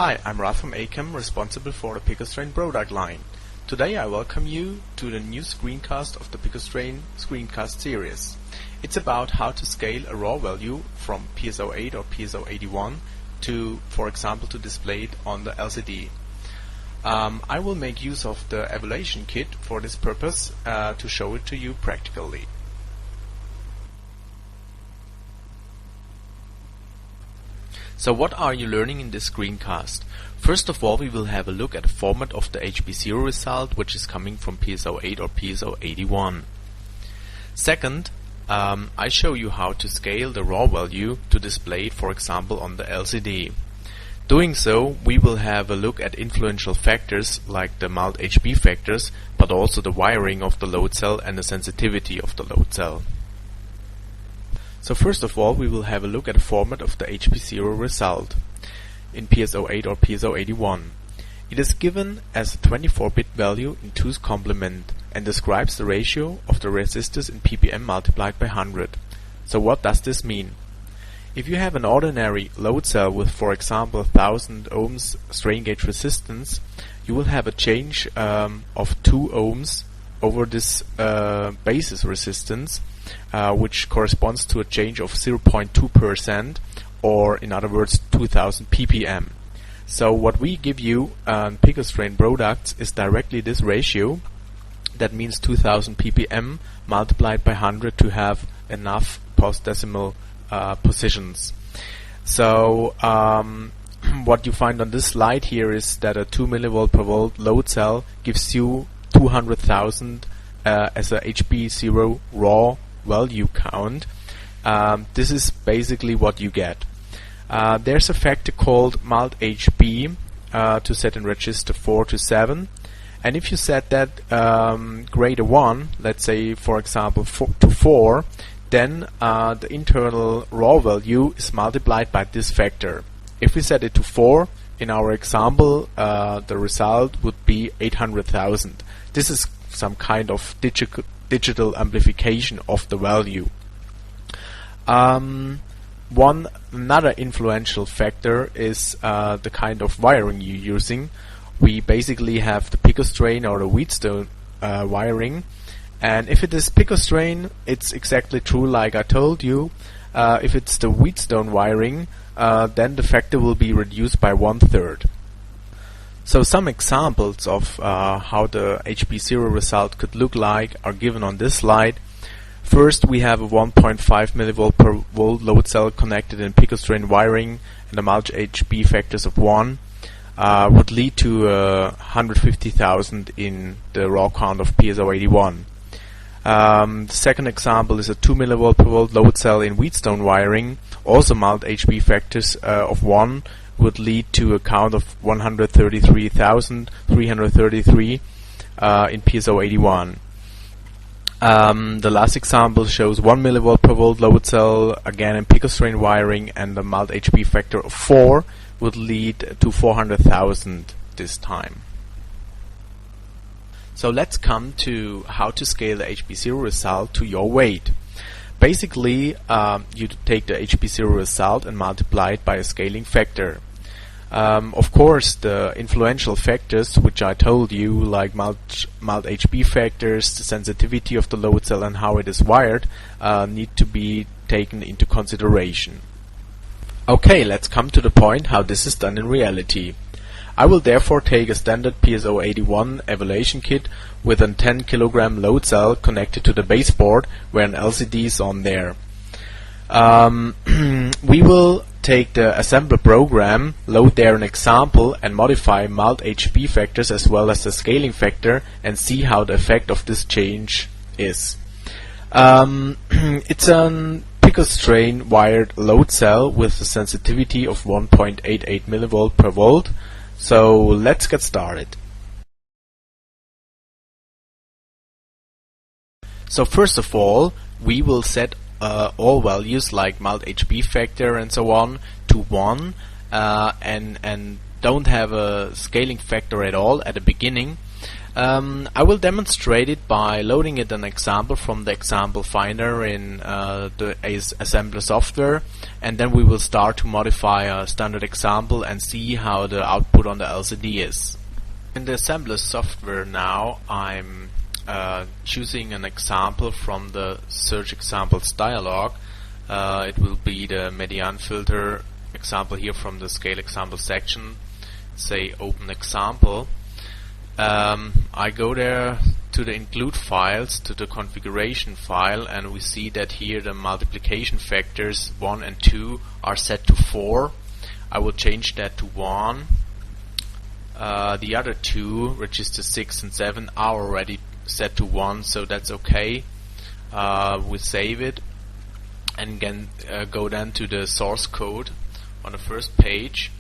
Hi, I'm Ralph from Acam, responsible for the PICOSTRAIN product line. Today I welcome you to the new screencast of the PICOSTRAIN Screencast series. It's about how to scale a raw value from PS080 or PS081 to, for example, to display it on the LCD. I will make use of the evaluation kit for this purpose to show it to you practically. So what are you learning in this screencast? First of all, we will have a look at the format of the HP0 result, which is coming from PS080 or PS081. Second, I show you how to scale the raw value to display it, for example, on the LCD. Doing so, we will have a look at influential factors like the mild HP factors, but also the wiring of the load cell and the sensitivity of the load cell. So first of all, we will have a look at the format of the HP0 result in PS080 or PS081. It is given as a 24-bit value in 2's complement and describes the ratio of the resistors in ppm multiplied by 100. So what does this mean? If you have an ordinary load cell with, for example, 1000 ohms strain gauge resistance, you will have a change of 2 ohms over this basis resistance, which corresponds to a change of 0.2%, or in other words 2000 ppm. So what we give you on PICOSTRAIN products is directly this ratio. That means 2000 ppm multiplied by 100 to have enough post-decimal positions. So what you find on this slide here is that a 2 mV per volt load cell gives you 200,000 as a HP0 raw value count. This is basically what you get. There's a factor called mild HP to set in register 4 to 7, and if you set that greater 1, let's say for example 4 to 4, then the internal raw value is multiplied by this factor. If we set it to 4, in our example, the result would be 800,000. This is some kind of digital amplification of the value. Another influential factor is the kind of wiring you're using. We basically have the PICOSTRAIN or the Wheatstone wiring, and if it is PICOSTRAIN, it's exactly true like I told you. If it's the Wheatstone wiring, then the factor will be reduced by 1/3. So some examples of how the HP0 result could look like are given on this slide. First, we have a 1.5 mV per volt load cell connected in PICOSTRAIN wiring, and the mild HP factors of 1 would lead to 150,000 in the raw count of PS081. The second example is a 2 mV per volt load cell in Wheatstone wiring, also mild HP factors of 1 would lead to a count of 133,333 in PS081. The last example shows 1 mV per volt load cell, again in PICOSTRAIN wiring, and the mild HP factor of 4 would lead to 400,000 this time. So let's come to how to scale the HP0 result to your weight. Basically, you take the HP0 result and multiply it by a scaling factor. Of course, the influential factors which I told you, like mild HP factors, the sensitivity of the load cell and how it is wired, need to be taken into consideration. Okay, let's come to the point how this is done in reality. I will therefore take a standard PS081 evaluation kit with a 10 kg load cell connected to the baseboard where an LCD is on there. We will take the assembler program, load there an example, and modify mild HP factors as well as the scaling factor and see how the effect of this change is. It's a PICOSTRAIN wired load cell with a sensitivity of 1.88 mV per volt. So let's get started. So first of all, we will set all values like mild HP factor and so on to 1 and don't have a scaling factor at all at the beginning. I will demonstrate it by loading it an example from the example finder in the assembler software, and then we will start to modify a standard example and see how the output on the LCD is. In the assembler software now I'm choosing an example from the search examples dialog. It will be the median filter example here from the scale example section. Say open example. I go there to the include files, to the configuration file, and we see that here the multiplication factors 1 and 2 are set to 4. I will change that to 1. The other two, register 6 and 7, are already set to 1, so that's okay. We save it and can go then to the source code on the first page.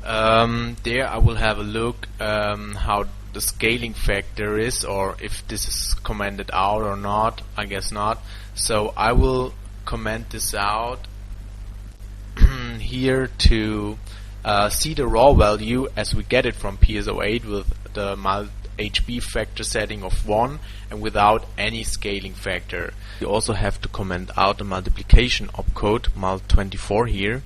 There I will have a look how the scaling factor is, or if this is commented out or not. I guess not. So I will comment this out here to see the raw value as we get it from PS081 with the HB factor setting of 1 and without any scaling factor. You also have to comment out the multiplication opcode mul24 here,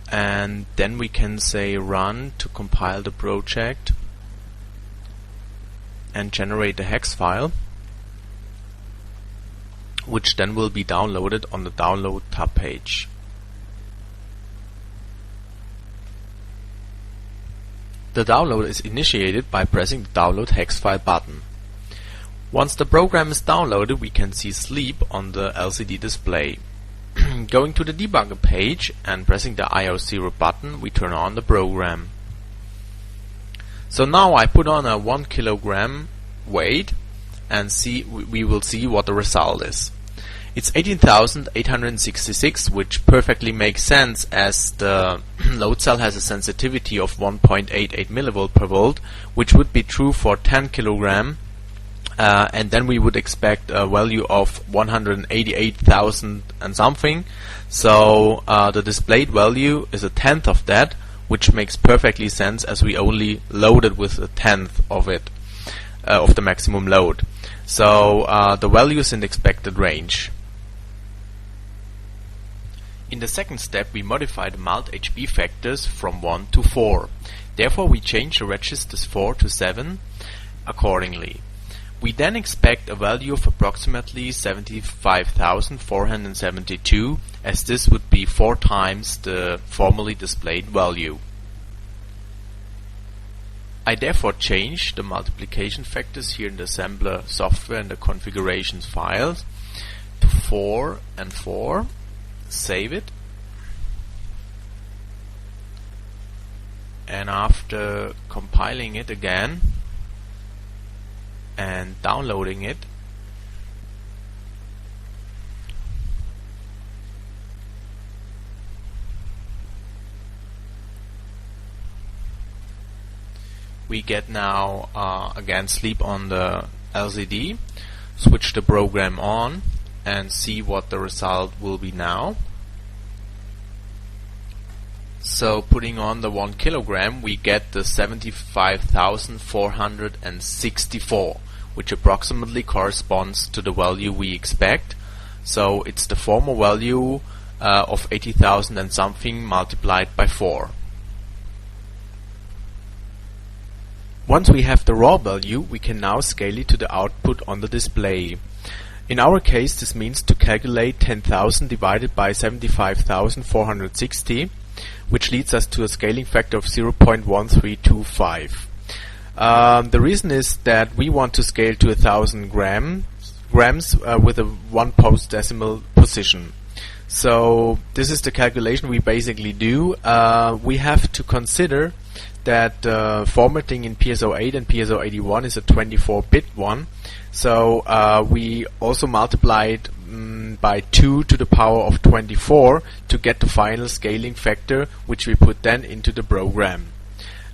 and then we can say run to compile the project and generate the hex file, which then will be downloaded on the download tab page. The download is initiated by pressing the download hex file button. Once the program is downloaded, we can see sleep on the LCD display. Going to the debugger page and pressing the IO0 button, we turn on the program. So now I put on a 1 kilogram weight and we will see what the result is. It's 18,866, which perfectly makes sense as the load cell has a sensitivity of 1.88 millivolt per volt, which would be true for 10 kilogram, and then we would expect a value of 188,000 and something. So the displayed value is a tenth of that, which makes perfectly sense as we only loaded with a tenth of it, of the maximum load. So the value is in the expected range. In the second step, we modify the mult HB factors from 1 to 4. Therefore, we change the registers 4 to 7 accordingly. We then expect a value of approximately 75,472, as this would be 4 times the formerly displayed value. I therefore change the multiplication factors here in the assembler software in the configurations files to 4 and 4. Save it, and after compiling it again and downloading it, we get now again sleep on the LCD, switch the program on and see what the result will be now. So putting on the 1 kilogram, we get the 75,464, which approximately corresponds to the value we expect. So it's the former value of 80,000 and something multiplied by 4. Once we have the raw value, we can now scale it to the output on the display. In our case, this means to calculate 10,000 divided by 75,460, which leads us to a scaling factor of 0.1325. The reason is that we want to scale to 1,000 grams with a 1 post-decimal position. So this is the calculation we basically do. We have to consider that formatting in PS081 and PS081 is a 24-bit one. So we also multiplied by 2 to the power of 24 to get the final scaling factor, which we put then into the program.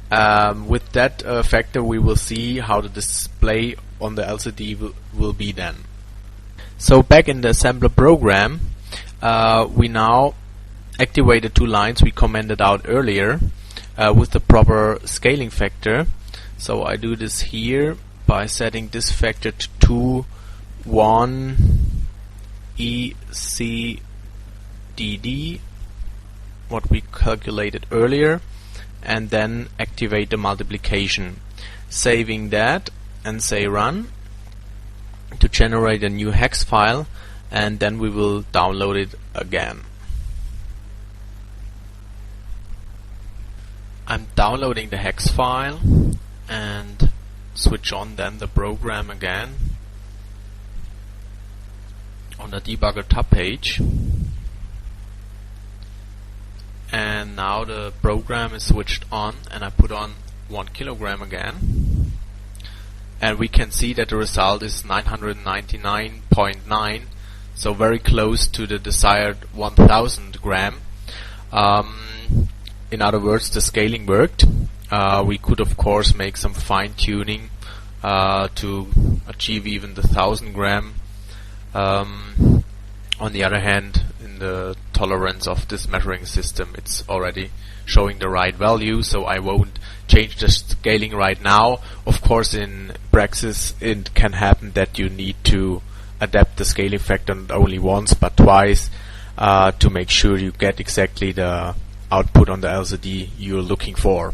With that factor, we will see how the display on the LCD will be then. So back in the assembler program, we now activate the 2 lines we commented out earlier with the proper scaling factor. So I do this here by setting this factor to 2, 1, E, C, D, D, what we calculated earlier, and then activate the multiplication. Saving that and say run to generate a new hex file, and then we will download it again. I'm downloading the hex file and switch on then the program again on the debugger tab page, and now the program is switched on and I put on 1 kilogram again, and we can see that the result is 999.9, so very close to the desired 1000 gram. In other words, the scaling worked. We could of course make some fine-tuning to achieve even the 1000 gram. On the other hand, in the tolerance of this measuring system, it's already showing the right value, so I won't change the scaling right now. Of course, in praxis it can happen that you need to adapt the scaling factor not only once but twice to make sure you get exactly the output on the LCD you're looking for.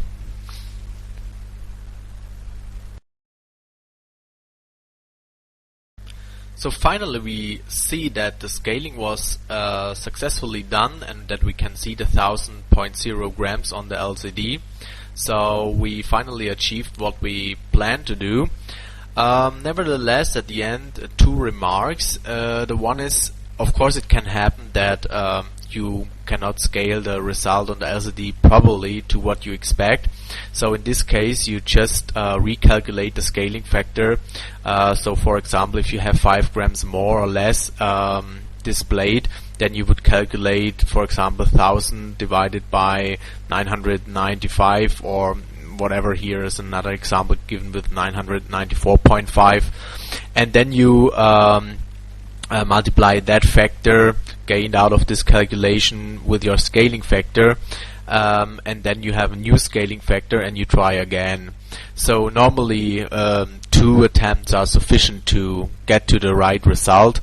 So finally we see that the scaling was successfully done and that we can see the 1000.0 grams on the LCD. So we finally achieved what we planned to do. Nevertheless, at the end, 2 remarks. The one is, of course it can happen that you cannot scale the result on the LCD properly to what you expect. So in this case you just recalculate the scaling factor. So for example, if you have 5 grams more or less displayed, then you would calculate, for example, 1000 divided by 995, or whatever. Here is another example given with 994.5, and then you multiply that factor gained out of this calculation with your scaling factor, and then you have a new scaling factor and you try again. So normally 2 attempts are sufficient to get to the right result,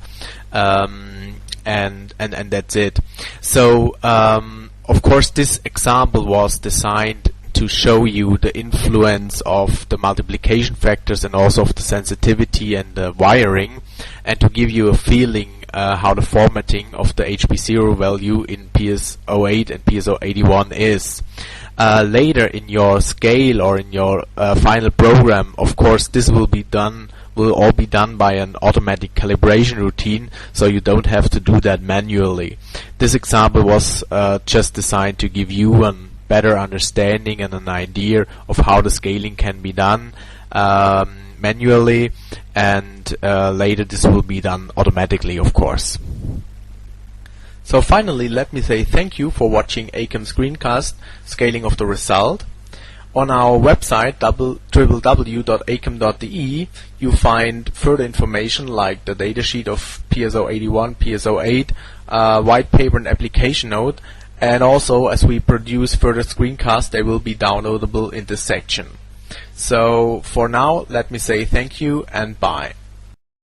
and that's it. So of course this example was designed to show you the influence of the multiplication factors and also of the sensitivity and the wiring, and to give you a feeling how the formatting of the HP0 value in PS008 and PS081 is. Later in your scale or in your final program, of course this will all be done by an automatic calibration routine, so you don't have to do that manually. This example was just designed to give you a better understanding and an idea of how the scaling can be done manually, and later this will be done automatically, of course. So finally, let me say thank you for watching acam Screencast, Scaling of the Result. On our website www.acam.de you find further information like the datasheet of PS081, PS008, white paper and application note, and also as we produce further screencasts they will be downloadable in this section. So for now, let me say thank you and bye.